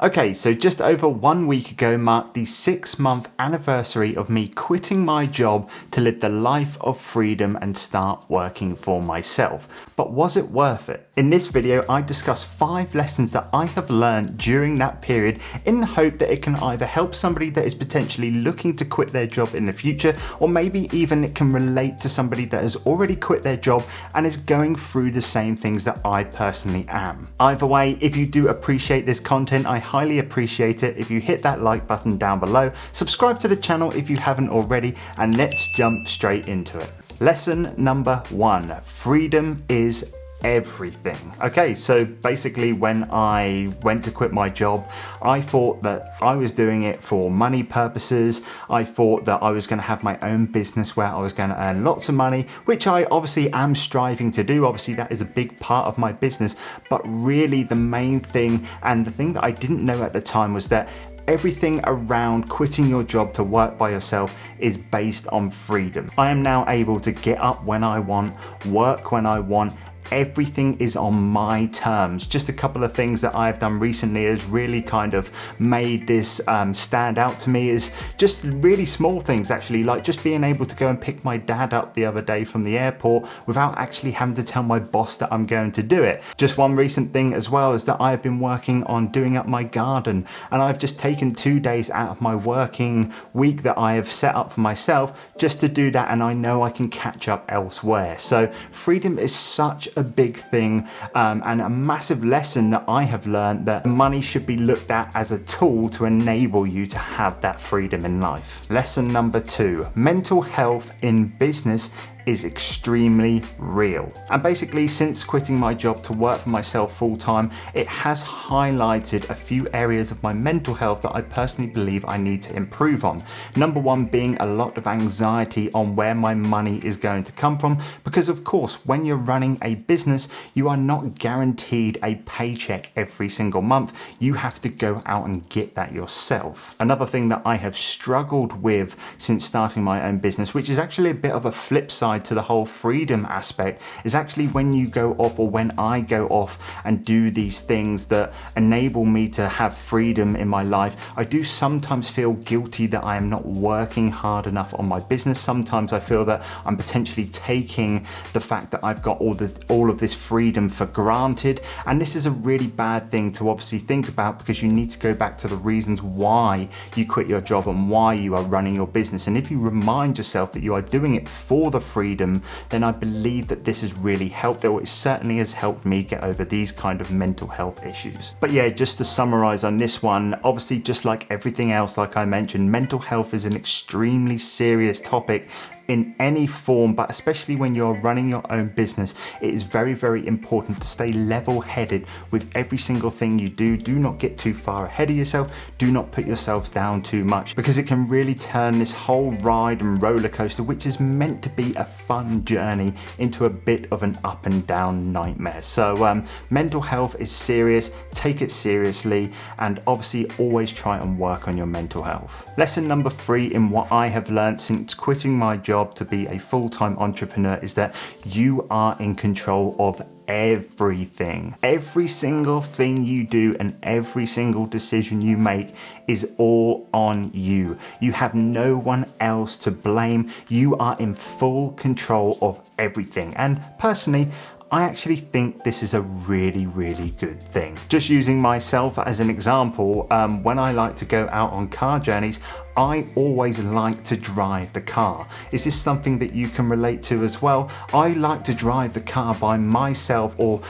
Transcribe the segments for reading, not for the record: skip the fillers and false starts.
Okay, so just over 1 week ago marked the 6-month anniversary of me quitting my job to live the life of freedom and start working for myself. But was it worth it? In this video, I discuss 5 lessons that I have learned during that period in the hope that it can either help somebody that is potentially looking to quit their job in the future, or maybe even it can relate to somebody that has already quit their job and is going through the same things that I personally am. Either way, if you do appreciate this content, I highly appreciate it if you hit that like button down below, subscribe to the channel if you haven't already, and let's jump straight into it. Lesson number 1, freedom is everything. Okay, so basically when I went to quit my job, I thought that I was doing it for money purposes. I thought that I was going to have my own business where I was going to earn lots of money, which I obviously am striving to do. Obviously that is a big part of my business, but really the main thing, and the thing that I didn't know at the time, was that everything around quitting your job to work by yourself is based on freedom. I am now able to get up when I want, work when I want. Everything is on my terms. Just a couple of things that I've done recently has really kind of made this stand out to me, is just really small things actually, like just being able to go and pick my dad up the other day from the airport without actually having to tell my boss that I'm going to do it. Just one recent thing as well is that I've been working on doing up my garden, and I've just taken 2 days out of my working week that I have set up for myself just to do that, and I know I can catch up elsewhere. So freedom is such a big thing, and a massive lesson that I have learned, that money should be looked at as a tool to enable you to have that freedom in life. Lesson number 2, mental health in business is extremely real. And basically, since quitting my job to work for myself full time, it has highlighted a few areas of my mental health that I personally believe I need to improve on. Number 1 being a lot of anxiety on where my money is going to come from, because of course when you're running a business, you are not guaranteed a paycheck every single month. You have to go out and get that yourself. Another thing that I have struggled with since starting my own business, which is actually a bit of a flip side to the whole freedom aspect, is actually when you go off, or when I go off and do these things that enable me to have freedom in my life, I do sometimes feel guilty that I am not working hard enough on my business. Sometimes I feel that I'm potentially taking the fact that I've got all of this freedom for granted, and this is a really bad thing to obviously think about, because you need to go back to the reasons why you quit your job and why you are running your business. And if you remind yourself that you are doing it for the freedom, then I believe that this has really helped, or it certainly has helped me get over these kind of mental health issues. But yeah, just to summarize on this one, obviously just like everything else, like I mentioned, mental health is an extremely serious topic in any form, but especially when you're running your own business, it is very, very important to stay level-headed with every single thing you do. Do not get too far ahead of yourself. Do not put yourselves down too much, because it can really turn this whole ride and roller coaster, which is meant to be a fun journey, into a bit of an up and down nightmare. So mental health is serious. Take it seriously, and obviously always try and work on your mental health. Lesson number 3 in what I have learned since quitting my job to be a full-time entrepreneur is that you are in control of everything. Every single thing you do and every single decision you make is all on you. You have no one else to blame. You are in full control of everything. And personally, I actually think this is a really, really good thing. Just using myself as an example, when I like to go out on car journeys, I always like to drive the car. Is this something that you can relate to as well? I like to drive the car by myself, or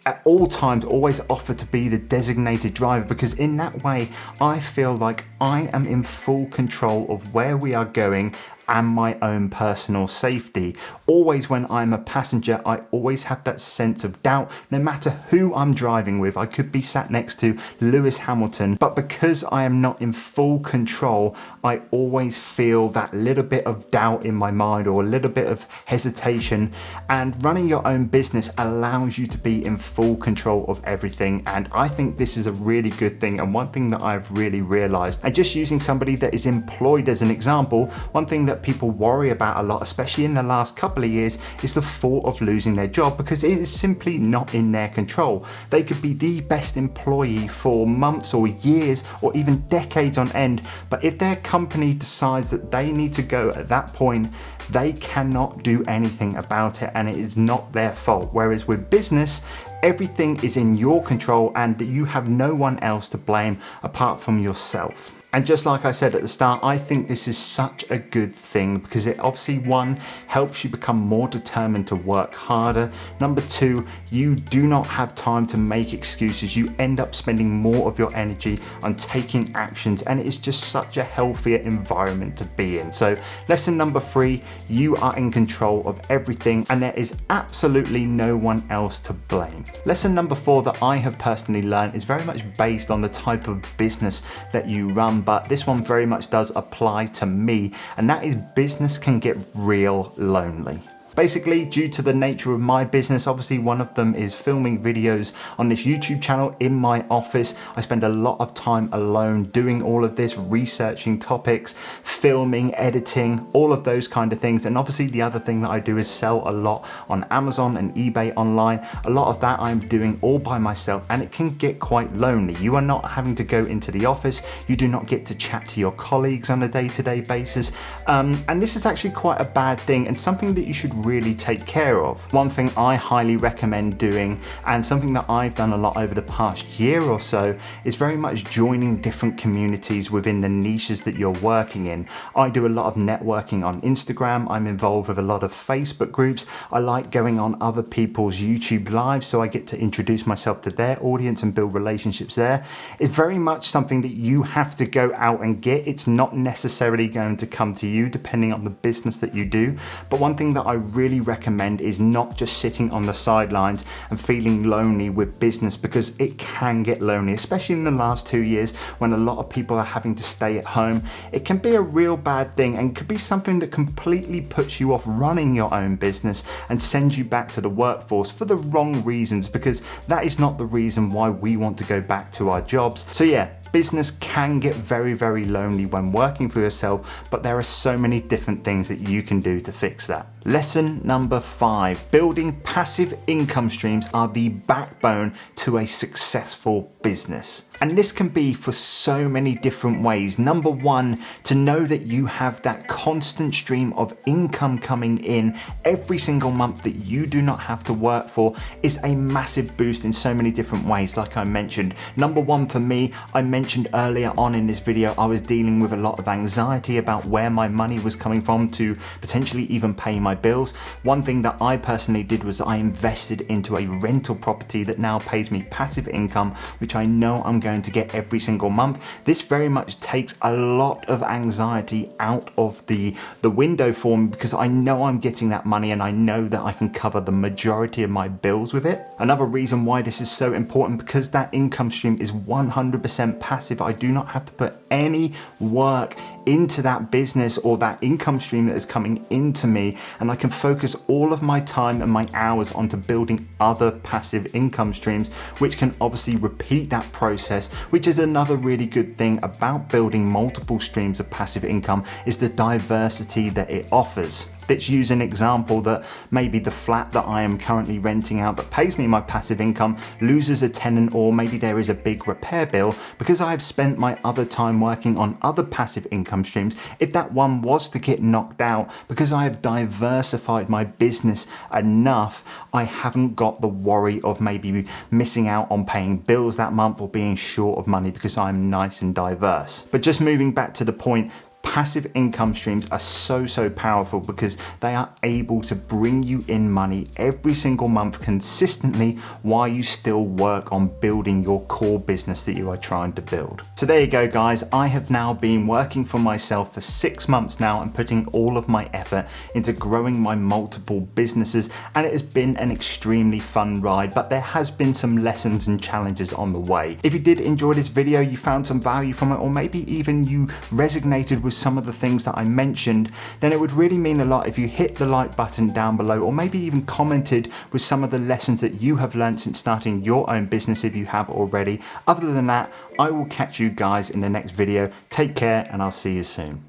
at all times always offer to be the designated driver, because in that way I feel like I am in full control of where we are going and my own personal safety. Always when I'm a passenger, I always have that sense of doubt, no matter who I'm driving with. I could be sat next to Lewis Hamilton, but because I am not in full control, I always feel that little bit of doubt in my mind, or a little bit of hesitation. And running your own business allows you to be in full control of everything, and I think this is a really good thing, and one thing that I've really realized. And just using somebody that is employed as an example, one thing that that people worry about a lot, especially in the last couple of years, is the thought of losing their job, because it is simply not in their control. They could be the best employee for months or years or even decades on end, but if their company decides that they need to go at that point, they cannot do anything about it, and it is not their fault. Whereas with business, everything is in your control and you have no one else to blame apart from yourself. And just like I said at the start, I think this is such a good thing because it obviously, one, helps you become more determined to work harder. Number two, you do not have time to make excuses. You end up spending more of your energy on taking actions, and it is just such a healthier environment to be in. So lesson number three, you are in control of everything and there is absolutely no one else to blame. Lesson number four that I have personally learned is very much based on the type of business that you run, but this one very much does apply to me, and that is business can get real lonely. Basically, due to the nature of my business, obviously one of them is filming videos on this YouTube channel in my office. I spend a lot of time alone doing all of this, researching topics, filming, editing, all of those kind of things. And obviously the other thing that I do is sell a lot on Amazon and eBay online. A lot of that I'm doing all by myself, and it can get quite lonely. You are not having to go into the office. You do not get to chat to your colleagues on a day-to-day basis. And this is actually quite a bad thing and something that you should really take care of. One thing I highly recommend doing, and something that I've done a lot over the past year or so, is very much joining different communities within the niches that you're working in. I do a lot of networking on Instagram. I'm involved with a lot of Facebook groups. I like going on other people's YouTube lives so I get to introduce myself to their audience and build relationships there. It's very much something that you have to go out and get. It's not necessarily going to come to you depending on the business that you do. But one thing that I really recommend is not just sitting on the sidelines and feeling lonely with business, because it can get lonely, especially in the last 2 years when a lot of people are having to stay at home. It can be a real bad thing and could be something that completely puts you off running your own business and sends you back to the workforce for the wrong reasons, because that is not the reason why we want to go back to our jobs. So yeah, business can get very, very lonely when working for yourself, but there are so many different things that you can do to fix that. Lesson number 5, building passive income streams are the backbone to a successful business. And this can be for so many different ways. Number 1, to know that you have that constant stream of income coming in every single month that you do not have to work for is a massive boost in so many different ways, like I mentioned. Number 1 for me, I mentioned earlier on in this video, I was dealing with a lot of anxiety about where my money was coming from to potentially even pay my bills. One thing that I personally did was I invested into a rental property that now pays me passive income, which I know I'm going to get every single month. This very much takes a lot of anxiety out of the window for me, because I know I'm getting that money and I know that I can cover the majority of my bills with it. Another reason why this is so important, because that income stream is 100% passive. I do not have to put any work into that business or that income stream that is coming into me, and I can focus all of my time and my hours onto building other passive income streams, which can obviously repeat that process, which is another really good thing about building multiple streams of passive income, is the diversity that it offers. Let's use an example that maybe the flat that I am currently renting out that pays me my passive income loses a tenant, or maybe there is a big repair bill. Because I have spent my other time working on other passive income streams, if that one was to get knocked out, because I have diversified my business enough, I haven't got the worry of maybe missing out on paying bills that month or being short of money, because I'm nice and diverse. But just moving back to the point, passive income streams are so powerful because they are able to bring you in money every single month consistently while you still work on building your core business that you are trying to build. So there you go, guys. I have now been working for myself for 6 months now and putting all of my effort into growing my multiple businesses, and it has been an extremely fun ride, but there has been some lessons and challenges on the way. If you did enjoy this video, you found some value from it, or maybe even you resonated with some of the things that I mentioned, then it would really mean a lot if you hit the like button down below, or maybe even commented with some of the lessons that you have learned since starting your own business if you have already. Other than that, I will catch you guys in the next video. Take care, and I'll see you soon.